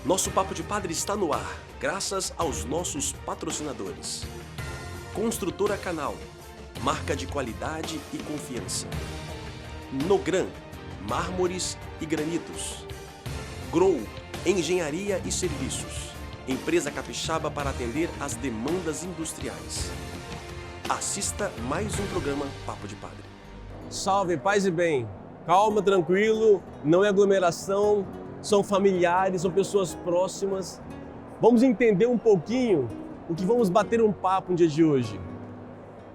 Nosso Papo de Padre está no ar, graças aos nossos patrocinadores. Construtora Canal, marca de qualidade e confiança. Nogran, mármores e granitos. Grow, engenharia e serviços. Empresa capixaba para atender às demandas industriais. Assista mais um programa Papo de Padre. Salve, paz e bem. Calma, tranquilo, não é aglomeração, são familiares, são pessoas próximas. Vamos entender um pouquinho o que vamos bater um papo no dia de hoje.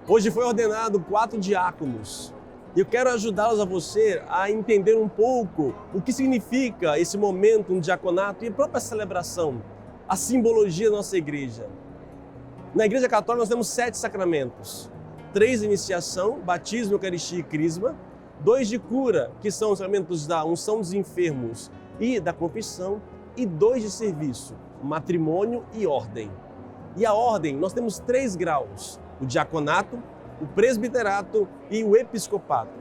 Hoje foi ordenado 4 diáconos. E eu quero ajudá-los a você a entender um pouco o que significa esse momento no diaconato e a própria celebração, a simbologia da nossa igreja. Na Igreja Católica nós temos 7 sacramentos. 3 de iniciação, batismo, eucaristia e crisma. 2 de cura, que são os sacramentos da unção dos enfermos e da confissão. E 2 de serviço, matrimônio e ordem. E a ordem, nós temos 3 graus. O diaconato, o presbiterato e o episcopato.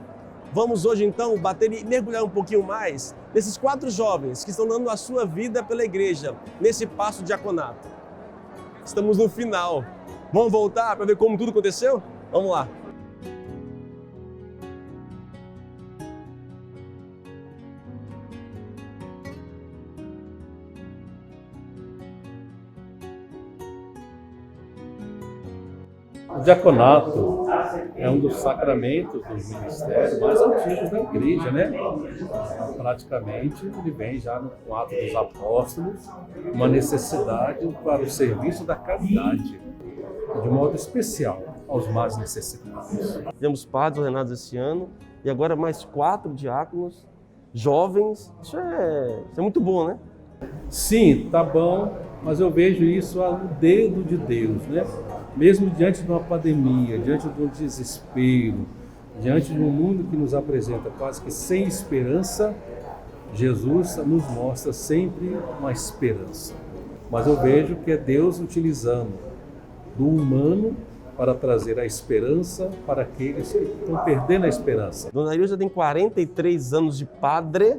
Vamos hoje então bater e mergulhar um pouquinho mais nesses 4 jovens que estão dando a sua vida pela igreja, nesse passo diaconato. Estamos no final. Vamos voltar para ver como tudo aconteceu? Vamos lá. O diaconato é um dos sacramentos do ministério mais antigos da igreja, né? Praticamente ele vem já no ato dos apóstolos, uma necessidade para o serviço da caridade, de modo especial aos mais necessitados. Temos padres ordenados esse ano e agora mais 4 diáconos, jovens. Isso é muito bom, né? Sim, tá bom, mas eu vejo isso ao dedo de Deus, né? Mesmo diante de uma pandemia, diante de um desespero, diante de um mundo que nos apresenta quase que sem esperança, Jesus nos mostra sempre uma esperança. Mas eu vejo que é Deus utilizando do humano para trazer a esperança para aqueles que estão perdendo a esperança. Dona Ilza tem 43 anos de padre.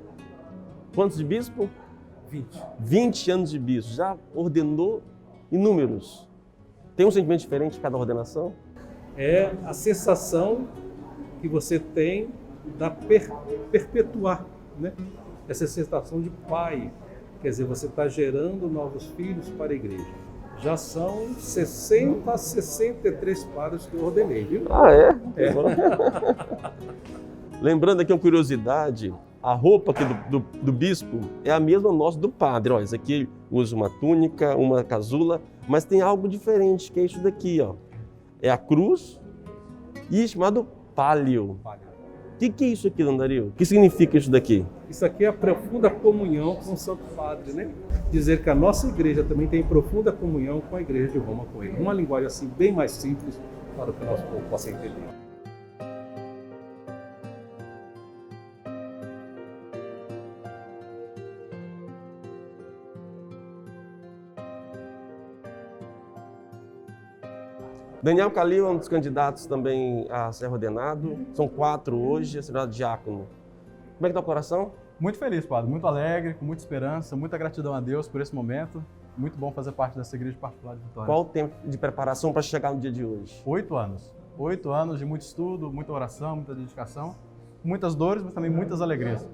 Quantos de bispo? 20. 20 anos de bispo. Já ordenou inúmeros. Tem um sentimento diferente de cada ordenação? É a sensação que você tem da perpetuar, né? Essa sensação de pai. Quer dizer, você está gerando novos filhos para a igreja. Já são 60 a 63 padres que eu ordenei, viu? Ah, é? É. Lembrando aqui uma curiosidade, a roupa aqui do bispo é a mesma nossa do padre. Ó, esse aqui usa uma túnica, uma casula, mas tem algo diferente, que é isso daqui, ó. É a cruz e chamado pálio. O que é isso aqui, Dona Dario? O que significa isso daqui? Isso aqui é a profunda comunhão com o Santo Padre, né? Dizer que a nossa igreja também tem profunda comunhão com a igreja de Roma com ele. Uma linguagem assim bem mais simples para que o nosso povo possa entender. Daniel Calil é um dos candidatos também a ser ordenado. São 4 hoje, a ser ordenado diácono. Como é que está o coração? Muito feliz, padre, muito alegre, com muita esperança, muita gratidão a Deus por esse momento. Muito bom fazer parte dessa igreja particular de Vitória. Qual o tempo de preparação para chegar no dia de hoje? 8 anos. 8 anos de muito estudo, muita oração, muita dedicação, muitas dores, mas também muitas alegrias.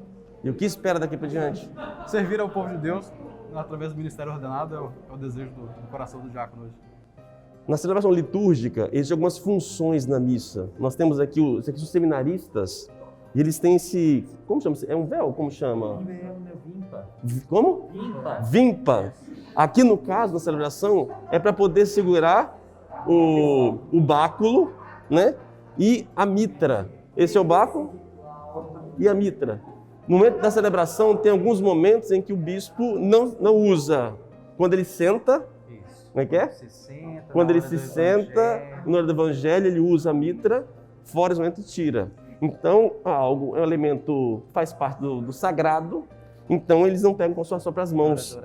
E o que espera daqui para diante? Servir ao povo de Deus, através do ministério ordenado, é o desejo do coração do diácono hoje. Na celebração litúrgica, existem algumas funções na missa. Nós temos aqui os seminaristas, e eles têm esse... Como chama? É um véu? Como chama? Vimpa. Como? Vimpa. Vimpa. Aqui, no caso, na celebração, é para poder segurar o báculo, né? E a mitra. Esse é o báculo e a mitra. No momento da celebração, tem alguns momentos em que o bispo não usa. Quando ele senta, como é que é? Quando ele se senta, na hora do evangelho, ele usa a mitra, fora esse momento tira. Então, é um elemento que faz parte do sagrado, então eles não pegam com suas próprias mãos.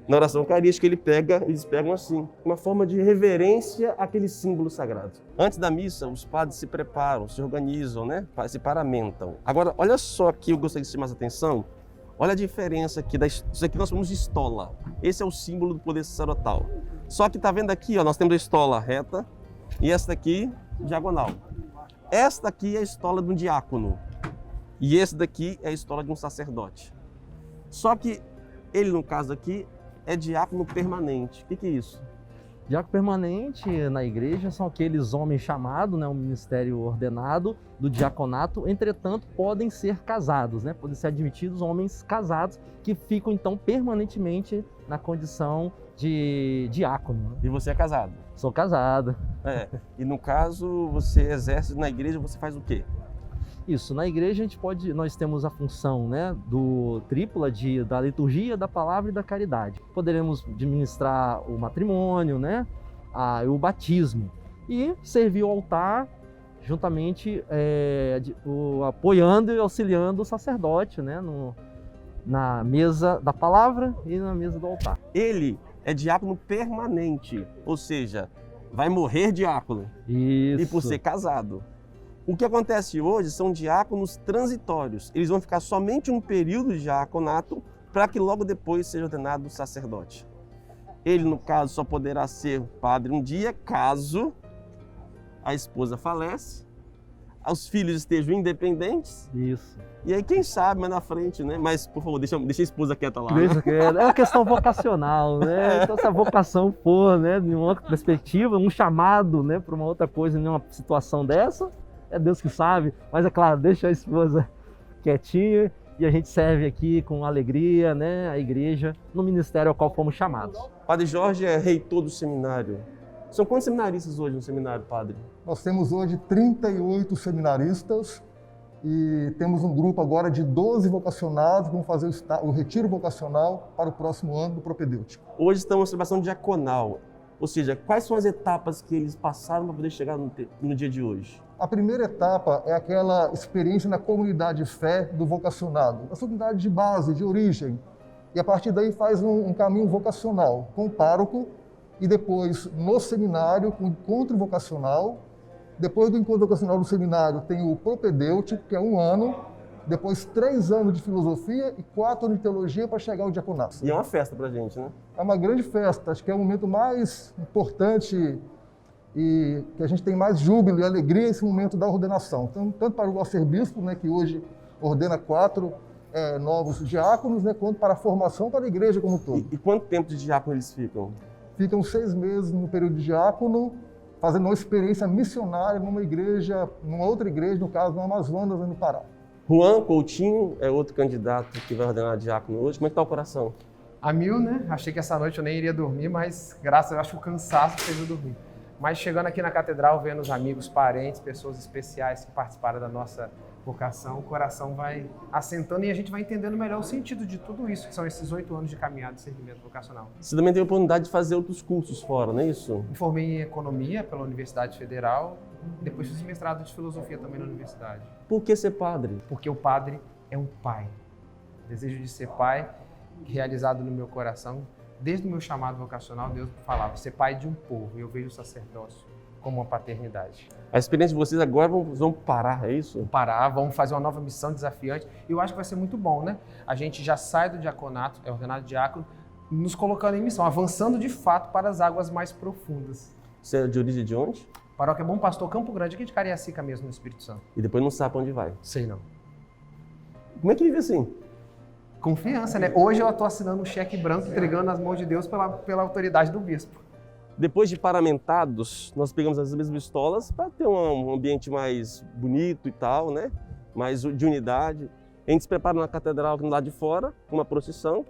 Na oração eucarística eles pegam assim, uma forma de reverência àquele símbolo sagrado. Antes da missa, os padres se preparam, se organizam, né? Se paramentam. Agora, olha só aqui, eu gostaria de chamar a atenção, Olha a diferença aqui, isso aqui nós chamamos de estola. Esse é o símbolo do poder sacerdotal. Só que tá vendo aqui, ó, nós temos a estola reta e essa daqui diagonal. Esta aqui é a estola de um diácono e esse daqui é a estola de um sacerdote. Só que ele, no caso aqui, é diácono permanente. O que é isso? Diácono permanente na igreja são aqueles homens chamados, né, um ministério ordenado do diaconato, entretanto podem ser casados, né, podem ser admitidos homens casados que ficam então permanentemente na condição de diácono. Né? E você é casado? Sou casado. E no caso, você exerce na igreja, você faz o quê? Isso, na igreja nós temos a função, né, do trípula da liturgia, da palavra e da caridade. Poderemos administrar o matrimônio, né, o batismo e servir o altar juntamente apoiando e auxiliando o sacerdote, né, na mesa da palavra e na mesa do altar. Ele é diácono permanente, ou seja, vai morrer diácono. Isso. E por ser casado. O que acontece hoje são diáconos transitórios. Eles vão ficar somente um período de diaconato para que logo depois seja ordenado sacerdote. Ele, no caso, só poderá ser padre um dia caso a esposa falece, os filhos estejam independentes. Isso. E aí, quem sabe, mais na frente, né? Mas, por favor, deixa a esposa quieta lá. Deixa né? quieta. É uma questão vocacional, né? Então, se a vocação for, né, de uma outra perspectiva, um chamado, né, para uma outra coisa, em uma situação dessa, é Deus que sabe. Mas, é claro, deixa a esposa quietinha e a gente serve aqui com alegria, né, a igreja, no ministério ao qual fomos chamados. Padre Jorge é reitor do seminário. São quantos seminaristas hoje no seminário, padre? Nós temos hoje 38 seminaristas e temos um grupo agora de 12 vocacionados que vão fazer o retiro vocacional para o próximo ano do propedêutico. Hoje estamos na celebração diaconal, ou seja, quais são as etapas que eles passaram para poder chegar no dia de hoje? A primeira etapa é aquela experiência na comunidade de fé do vocacionado, na comunidade de base, de origem, e a partir daí faz um caminho vocacional com o pároco e depois no seminário com o encontro vocacional. Depois do encontro vocacional do seminário tem o propedêutico, que é 1 ano, depois 3 anos de filosofia e 4 anos de teologia para chegar ao diaconato. E é uma festa pra gente, né? É uma grande festa, acho que é o momento mais importante e que a gente tem mais júbilo e alegria esse momento da ordenação. Então, tanto para o arcebispo, né, que hoje ordena 4 novos diáconos, né, quanto para a formação para a igreja como um todo. E quanto tempo de diácono eles ficam? Ficam 6 meses no período de diácono, fazendo uma experiência missionária numa outra igreja, no caso no Amazonas, no Pará. Juan Coutinho é outro candidato que vai ordenar diácono hoje. Como é que está o coração? A mil, né? Achei que essa noite eu nem iria dormir, mas graças a Deus, acho que o cansaço fez eu dormir. Mas chegando aqui na catedral, vendo os amigos, parentes, pessoas especiais que participaram da nossa vocação, o coração vai assentando e a gente vai entendendo melhor o sentido de tudo isso, que são esses 8 anos de caminhada de servimento vocacional. Você também teve a oportunidade de fazer outros cursos fora, não é isso? Me formei em Economia pela Universidade Federal, depois fiz mestrado de Filosofia também na universidade. Por que ser padre? Porque o padre é um pai. O desejo de ser pai, realizado no meu coração, desde o meu chamado vocacional, Deus falava, ser pai de um povo, e eu vejo o sacerdócio como uma paternidade. A experiência de vocês agora vão parar, é isso? Parar, vamos fazer uma nova missão desafiante. E eu acho que vai ser muito bom, né? A gente já sai do diaconato, é ordenado diácono, nos colocando em missão, avançando de fato para as águas mais profundas. Você é de origem de onde? Paróquia Bom Pastor, Campo Grande, aqui de Cariacica mesmo, no Espírito Santo. E depois não sabe para onde vai. Sei não. Como é que vive assim? Confiança, né? Hoje eu estou assinando um cheque branco, entregando nas mãos de Deus pela autoridade do bispo. Depois de paramentados, nós pegamos as mesmas estolas para ter um ambiente mais bonito e tal, né? Mais de unidade. A gente se prepara na catedral do lado de fora, com uma procissão,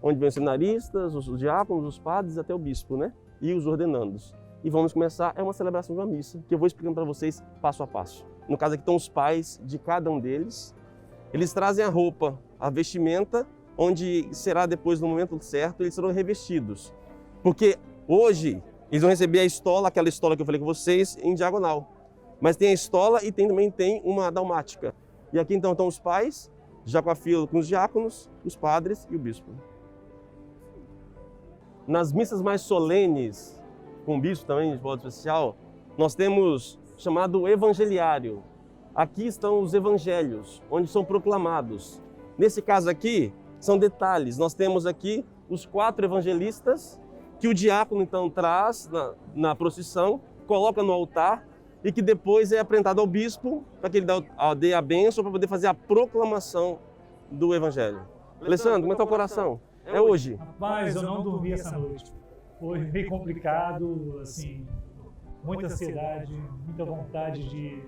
onde vem os seminaristas, os diáconos, os padres até o bispo, né? E os ordenandos. E vamos começar, é uma celebração de uma missa, que eu vou explicando para vocês passo a passo. No caso aqui estão os pais de cada um deles. Eles trazem a roupa, a vestimenta, onde será depois, no momento certo, eles serão revestidos. Porque hoje eles vão receber a estola, aquela estola que eu falei com vocês, em diagonal. Mas tem a estola e também tem uma dalmática. E aqui então estão os pais, já com a fila com os diáconos, os padres e o bispo. Nas missas mais solenes, com o bispo também, de modo especial, nós temos chamado evangeliário. Aqui estão os evangelhos, onde são proclamados. Nesse caso aqui, são detalhes. Nós temos aqui os 4 evangelistas que o diácono então traz na procissão, coloca no altar e que depois é apresentado ao bispo para que ele dê a bênção para poder fazer a proclamação do evangelho. Alessandro, como é teu coração? É hoje. Rapaz, eu não dormi essa noite. Foi meio complicado, assim, muita ansiedade, muita vontade de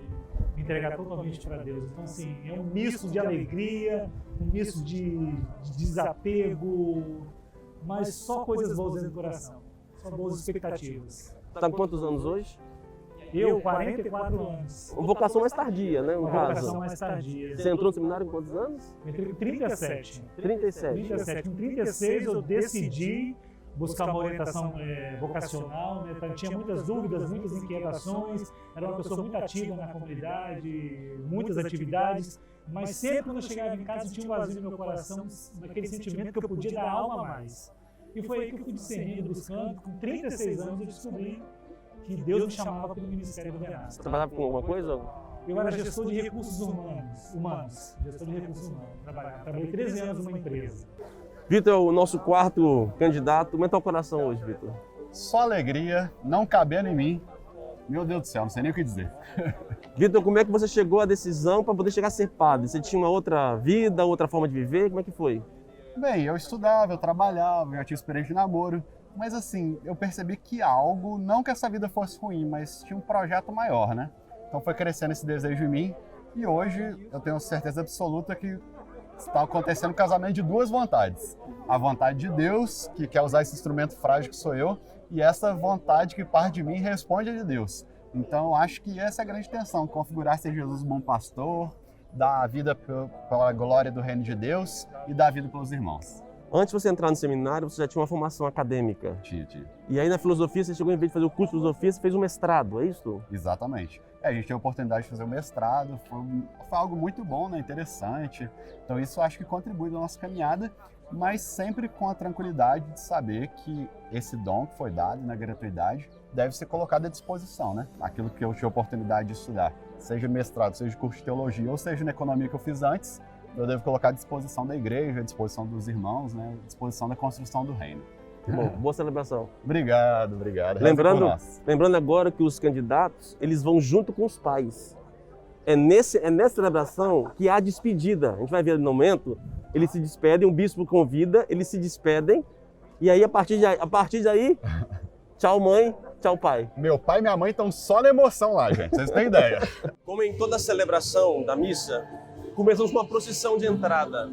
me entregar totalmente para Deus. Então, assim, é um misto de alegria, um misto de desapego, mas só coisas boas dentro do coração, só boas expectativas. Está com quantos anos hoje? Eu, 44 anos. Uma vocação mais tardia, né? Uma vocação mais tardia. Você entrou no seminário com quantos anos? Eu entrei com 37. 37. Com 36 eu decidi buscar uma orientação vocacional, né? Tinha muitas dúvidas, muitas inquietações, era uma pessoa muito ativa na comunidade, muitas atividades, mas sempre quando eu chegava em casa eu tinha um vazio no meu coração, naquele sentimento que eu podia dar alma a mais. E foi aí que eu fui discernindo, buscando, com 36 anos eu descobri que Deus me chamava para o Ministério do Renato. Você trabalhava com alguma coisa? Eu era gestor de recursos humanos, gestor de recursos humanos. Trabalhei 13 anos numa empresa. Vitor é o nosso 4º candidato. Como é que tá o coração hoje, Vitor? Só alegria, não cabendo em mim. Meu Deus do céu, não sei nem o que dizer. Vitor, como é que você chegou à decisão para poder chegar a ser padre? Você tinha uma outra vida, outra forma de viver? Como é que foi? Bem, eu estudava, eu trabalhava, já tinha experiência de namoro. Mas assim, eu percebi que algo, não que essa vida fosse ruim, mas tinha um projeto maior, né? Então foi crescendo esse desejo em mim e hoje eu tenho certeza absoluta que está acontecendo um casamento de 2 vontades. A vontade de Deus, que quer usar esse instrumento frágil que sou eu, e essa vontade que parte de mim responde a de Deus. Então eu acho que essa é a grande intenção, configurar ser Jesus o bom pastor, dar a vida pela glória do reino de Deus e dar a vida pelos irmãos. Antes de você entrar no seminário, você já tinha uma formação acadêmica. Tinha. E aí na filosofia, você chegou, em vez de fazer o curso de filosofia, você fez um mestrado, é isso? Exatamente. A gente teve a oportunidade de fazer o mestrado, foi algo muito bom, né? Interessante. Então isso eu acho que contribui na nossa caminhada, mas sempre com a tranquilidade de saber que esse dom que foi dado na gratuidade deve ser colocado à disposição, né? Aquilo que eu tive a oportunidade de estudar, seja mestrado, seja curso de teologia, ou seja na economia que eu fiz antes, eu devo colocar à disposição da igreja, à disposição dos irmãos, né? À disposição da construção do reino. Bom, boa celebração. Obrigado. Lembrando agora que os candidatos, eles vão junto com os pais. É nessa celebração que há a despedida. A gente vai ver no momento, eles se despedem, o bispo convida, eles se despedem, e aí a partir daí, tchau mãe, tchau pai. Meu pai e minha mãe estão só na emoção lá, gente, vocês têm ideia. Como em toda celebração da missa, começamos com uma procissão de entrada.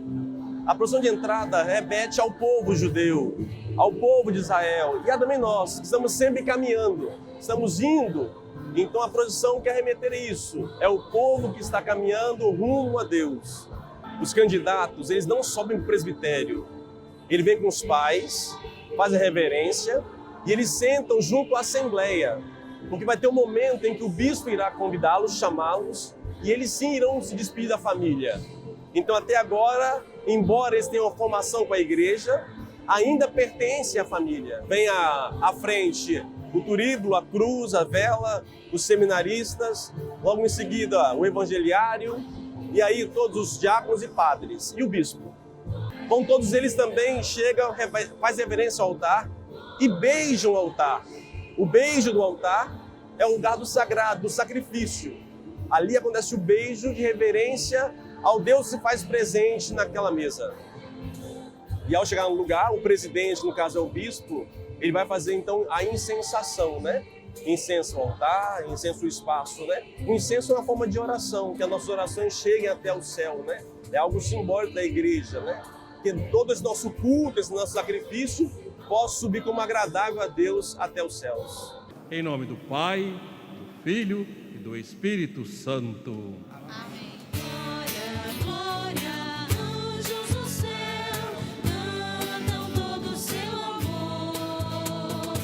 A procissão de entrada remete ao povo judeu, ao povo de Israel, e a também nós, que estamos sempre caminhando, estamos indo. Então a procissão quer remeter a isso, é o povo que está caminhando rumo a Deus. Os candidatos, eles não sobem para o presbitério, ele vem com os pais, faz a reverência, e eles sentam junto à assembleia, porque vai ter um momento em que o bispo irá convidá-los, chamá-los, e eles sim irão se despedir da família. Então até agora, embora eles tenham uma formação com a igreja, ainda pertencem à família. Vem à frente o turíbulo, a cruz, a vela, os seminaristas, logo em seguida o evangeliário, e aí todos os diáconos e padres, e o bispo. Bom, todos eles também chegam, fazem reverência ao altar e beijam o altar. O beijo do altar é o lugar do sagrado, do sacrifício. Ali acontece o beijo de reverência ao Deus que se faz presente naquela mesa. E ao chegar no lugar, o presidente, no caso é o bispo, ele vai fazer então a incensação, né? Incensa o altar, incensa o espaço, né? O incenso é uma forma de oração, que as nossas orações cheguem até o céu, né? É algo simbólico da igreja, né? Que todo esse nosso culto, esse nosso sacrifício, possa subir como agradável a Deus até os céus. Em nome do Pai, do Filho e do Espírito Santo. Amém. Glória, glória, anjos do céu, cantam todo o seu amor.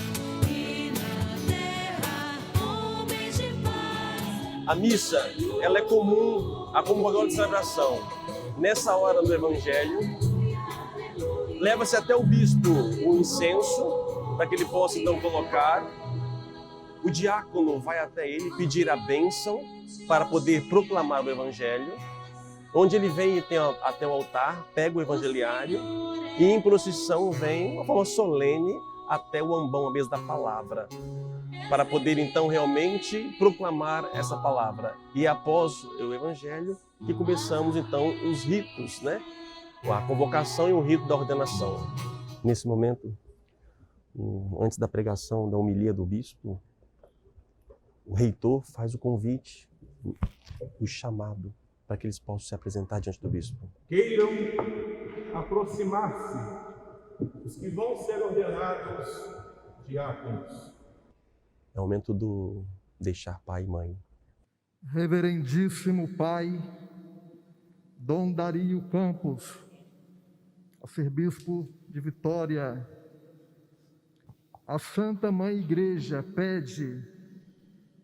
E na terra, homens de paz. A missa, ela é comum à comunhão de celebração. Nessa hora do Evangelho, leva-se até o bispo o incenso, para que ele possa então colocar. O diácono vai até ele pedir a bênção para poder proclamar o Evangelho. onde ele vem até o altar, pega o evangeliário e em procissão vem, de uma forma solene, até o ambão, a mesa da palavra, para poder então realmente proclamar essa palavra. E após o evangelho, que começamos então os ritos, né? A convocação e o rito da ordenação. Nesse momento, antes da pregação, da homilia do bispo, o reitor faz o convite, o chamado, para que eles possam se apresentar diante do bispo. Queiram aproximar-se os que vão ser ordenados diáconos. É o momento do deixar pai e mãe. Reverendíssimo Pai Dom Dario Campos, arcebispo de Vitória, a Santa Mãe Igreja pede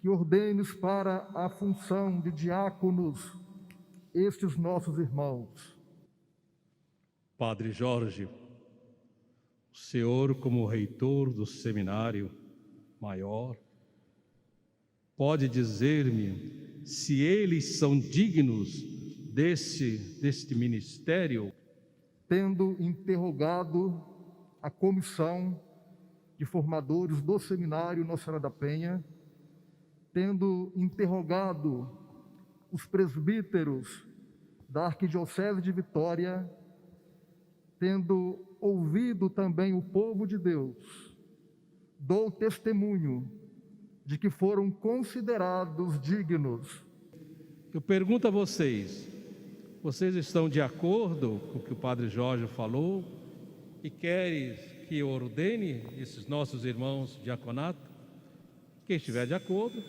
que ordenes para a função de diáconos estes nossos irmãos. Padre Jorge, o senhor, como reitor do seminário maior, pode dizer-me se eles são dignos deste ministério? Tendo interrogado a comissão de formadores do seminário Nossa Senhora da Penha, tendo interrogado os presbíteros da Arquidiocese de Vitória, tendo ouvido também o povo de Deus, dou testemunho de que foram considerados dignos. Eu pergunto a vocês, vocês estão de acordo com o que o Padre Jorge falou e querem que eu ordene esses nossos irmãos de diaconato? Quem estiver de acordo,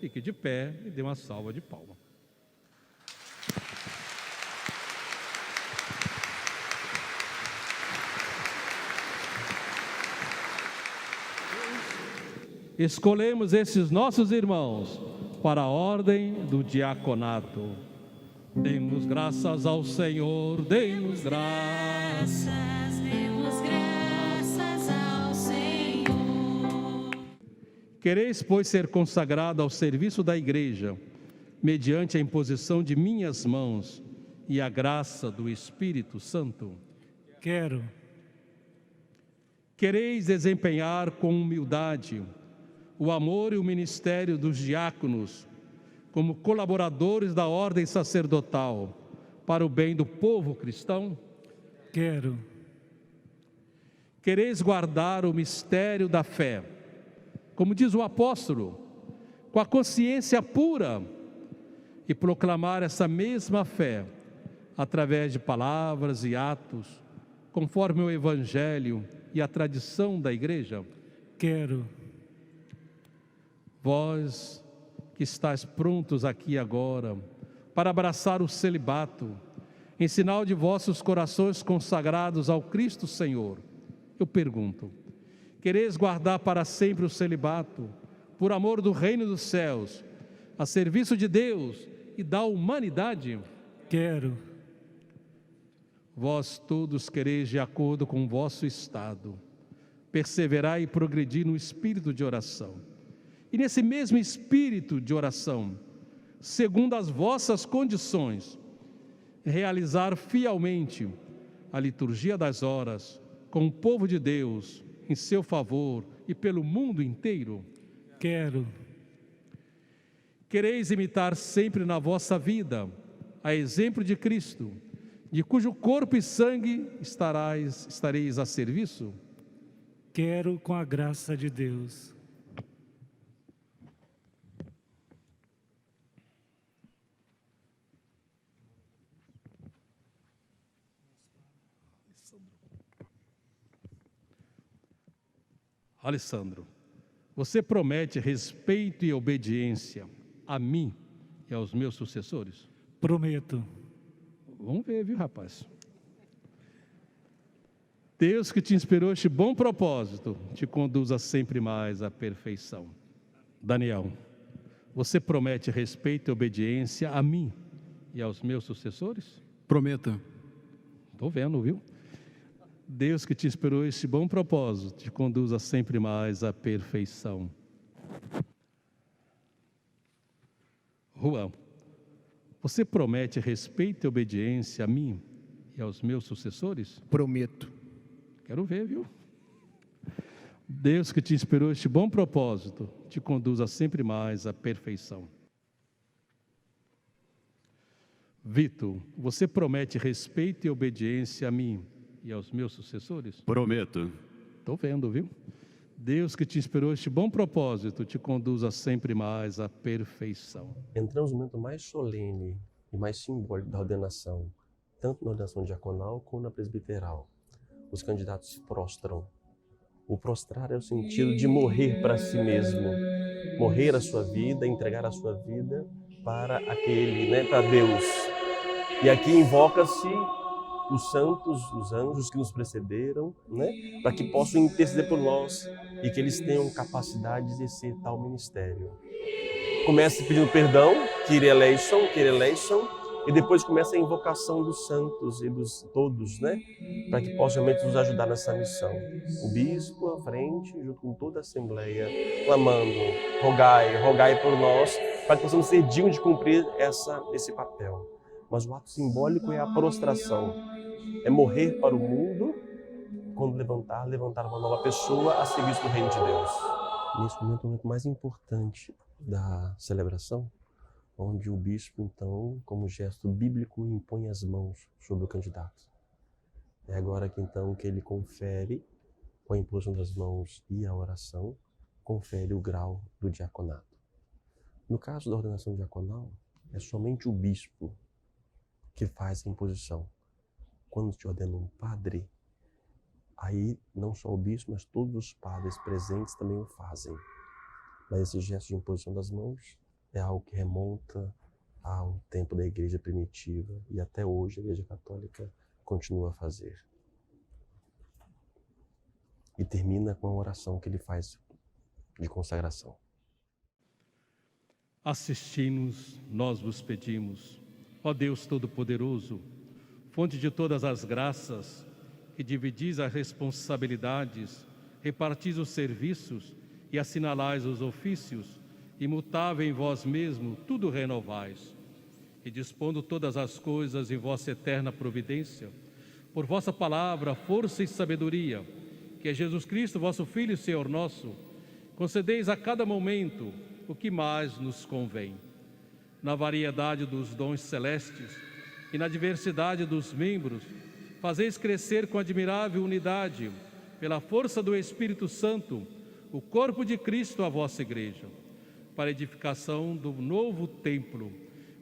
fique de pé e dê uma salva de palmas. Escolhemos esses nossos irmãos para a ordem do diaconato. Demos graças ao Senhor, demos graças ao Senhor. Quereis, pois, ser consagrado ao serviço da Igreja, mediante a imposição de minhas mãos e a graça do Espírito Santo? Quero. Quereis desempenhar com humildade o amor e o ministério dos diáconos, como colaboradores da ordem sacerdotal, para o bem do povo cristão? Quero. Quereis guardar o mistério da fé, como diz o apóstolo, com a consciência pura, e proclamar essa mesma fé, através de palavras e atos, conforme o Evangelho e a tradição da Igreja? Quero. Vós que estáis prontos aqui agora para abraçar o celibato, em sinal de vossos corações consagrados ao Cristo Senhor, eu pergunto, quereis guardar para sempre o celibato, por amor do reino dos céus, a serviço de Deus e da humanidade? Quero. Vós todos quereis, de acordo com o vosso estado, perseverar e progredir no espírito de oração. E nesse mesmo espírito de oração, segundo as vossas condições, realizar fielmente a liturgia das horas com o povo de Deus em seu favor e pelo mundo inteiro? Quero. Quereis imitar sempre na vossa vida a exemplo de Cristo, de cujo corpo e sangue estareis a serviço? Quero, com a graça de Deus. Alessandro, você promete respeito e obediência a mim e aos meus sucessores? Prometo. Vamos ver, viu, rapaz? Deus que te inspirou este bom propósito, te conduza sempre mais à perfeição. Daniel, você promete respeito e obediência a mim e aos meus sucessores? Prometo. Estou vendo, viu? Deus que te inspirou este bom propósito, te conduza sempre mais à perfeição. Juan, Você promete respeito e obediência a mim e aos meus sucessores? Prometo. Quero ver, viu? Deus que te inspirou este bom propósito, te conduza sempre mais à perfeição. Vitor, você promete respeito e obediência a mim e aos meus sucessores? Prometo. Estou vendo, viu? Deus que te inspirou este bom propósito, te conduza sempre mais à perfeição. Entramos no momento mais solene e mais simbólico da ordenação, tanto na ordenação diaconal como na presbiteral. Os candidatos se prostram. O prostrar é o sentido de morrer para si mesmo, morrer a sua vida, entregar a sua vida para aquele, para Deus. E aqui invoca-se os santos, os anjos que nos precederam, para que possam interceder por nós e que eles tenham capacidade de exercer tal ministério. Começa pedindo perdão, Kyrie eleison, e depois começa a invocação dos santos e dos todos, para que possam realmente nos ajudar nessa missão. O bispo à frente, junto com toda a Assembleia, clamando, rogai por nós, para que possamos ser dignos de cumprir esse papel. Mas o ato simbólico é a prostração, é morrer para o mundo, quando levantar uma nova pessoa a serviço do reino de Deus. Nesse momento, o momento mais importante da celebração, onde o bispo, então, como gesto bíblico, impõe as mãos sobre o candidato. É agora que, então, que ele confere, com a imposição das mãos e a oração, confere o grau do diaconato. No caso da ordenação diaconal, é somente o bispo que faz a imposição. Quando te ordena um padre, aí não só o bispo, mas todos os padres presentes também o fazem. Mas esse gesto de imposição das mãos é algo que remonta ao tempo da igreja primitiva e até hoje a igreja católica continua a fazer. E termina com a oração que ele faz de consagração. Assisti-nos, nós vos pedimos, ó Deus Todo-Poderoso, fonte de todas as graças, que dividis as responsabilidades, repartis os serviços e assinalais os ofícios, imutável em vós mesmo, tudo renovais, e dispondo todas as coisas em vossa eterna providência, por vossa palavra, força e sabedoria, que é Jesus Cristo, vosso Filho e Senhor nosso, concedeis a cada momento o que mais nos convém. Na variedade dos dons celestes e na diversidade dos membros, fazeis crescer com admirável unidade, pela força do Espírito Santo, o corpo de Cristo, a vossa Igreja. Para a edificação do novo templo,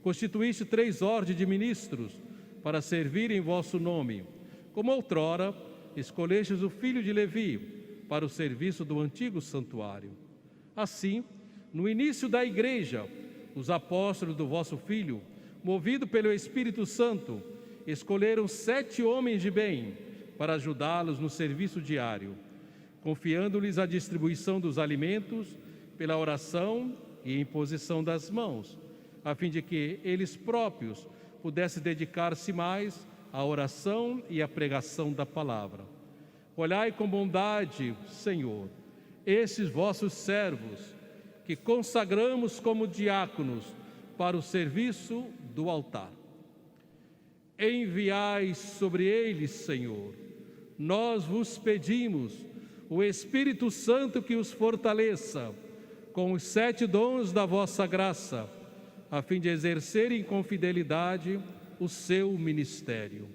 constituíste 3 ordens de ministros para servir em vosso nome, como outrora escolhestes o filho de Levi para o serviço do antigo santuário. Assim, no início da Igreja, os apóstolos do vosso Filho, movidos pelo Espírito Santo, escolheram 7 homens de bem para ajudá-los no serviço diário, confiando-lhes a distribuição dos alimentos pela oração e imposição das mãos, a fim de que eles próprios pudessem dedicar-se mais à oração e à pregação da palavra. Olhai com bondade, Senhor, esses vossos servos, que consagramos como diáconos para o serviço do altar. Enviai sobre eles, Senhor, nós vos pedimos, o Espírito Santo que os fortaleça com os 7 dons da vossa graça, a fim de exercerem com fidelidade o seu ministério.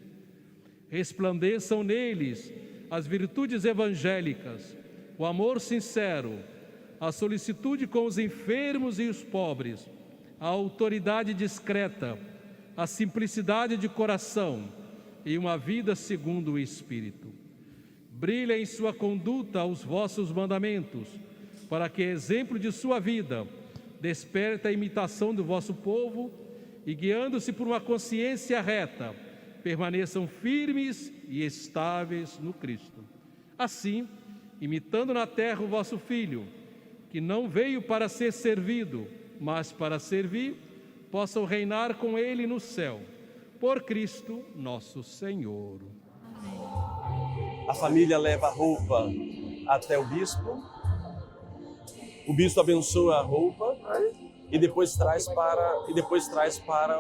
Resplandeçam neles as virtudes evangélicas, o amor sincero, a solicitude com os enfermos e os pobres, a autoridade discreta, a simplicidade de coração e uma vida segundo o Espírito. Brilha em sua conduta os vossos mandamentos, para que, exemplo de sua vida, desperte a imitação do vosso povo e, guiando-se por uma consciência reta, permaneçam firmes e estáveis no Cristo. Assim, imitando na terra o vosso Filho, que não veio para ser servido, mas para servir, possam reinar com Ele no céu, por Cristo nosso Senhor. A família leva a roupa até o bispo abençoa a roupa e depois traz para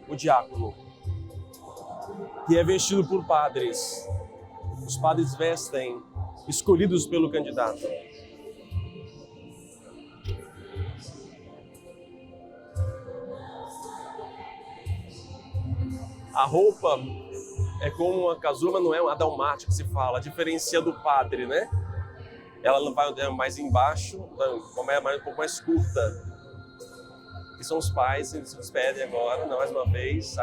o diácono, que é vestido por padres. Os padres vestem, escolhidos pelo candidato. A roupa é como uma casulla, mas não é uma dalmática que se fala, diferencia do padre, né? Ela não vai mais embaixo, como é um pouco mais curta. Que são os pais, eles se despedem agora, mais uma vez.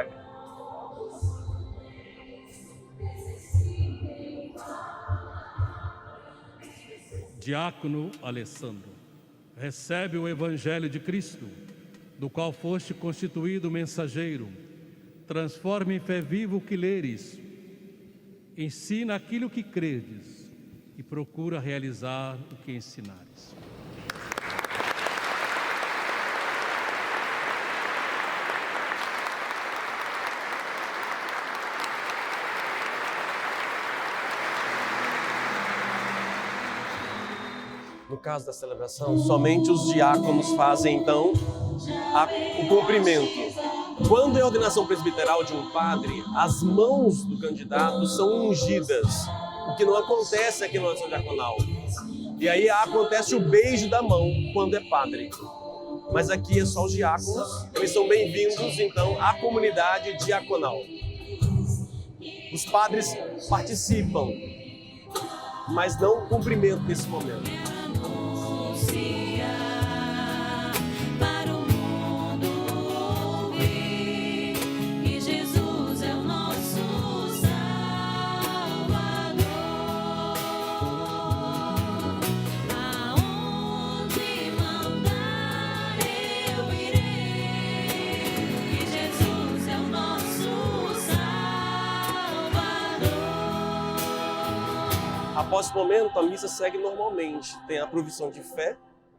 Diácono Alessandro, recebe o Evangelho de Cristo, do qual foste constituído mensageiro. Transforma em fé viva o que leres, ensina aquilo que credes e procura realizar o que ensinares. No caso da celebração, somente os diáconos fazem, então, o cumprimento. Quando é a ordenação presbiteral de um padre, as mãos do candidato são ungidas, o que não acontece aqui na oração diaconal. E aí acontece o beijo da mão quando é padre. Mas aqui é só os diáconos, eles são bem-vindos, então, à comunidade diaconal. Os padres participam, mas não cumprimentam nesse momento. Após esse momento, a missa segue normalmente. Tem a provisão de fé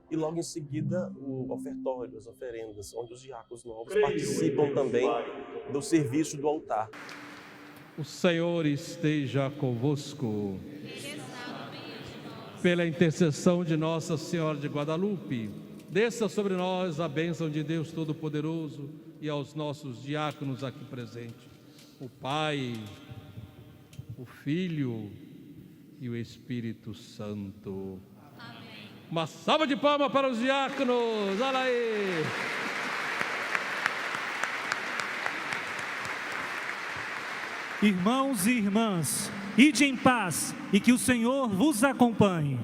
e logo em seguida o ofertório, as oferendas, onde os diáconos novos participam também do serviço do altar. O Senhor esteja convosco. Pela intercessão de Nossa Senhora de Guadalupe, desça sobre nós a bênção de Deus Todo-Poderoso e aos nossos diáconos aqui presentes, o Pai, o Filho e o Espírito Santo. Amém. Uma salva de palmas para os diáconos. Olha aí. Irmãos e irmãs, ide em paz e que o Senhor vos acompanhe.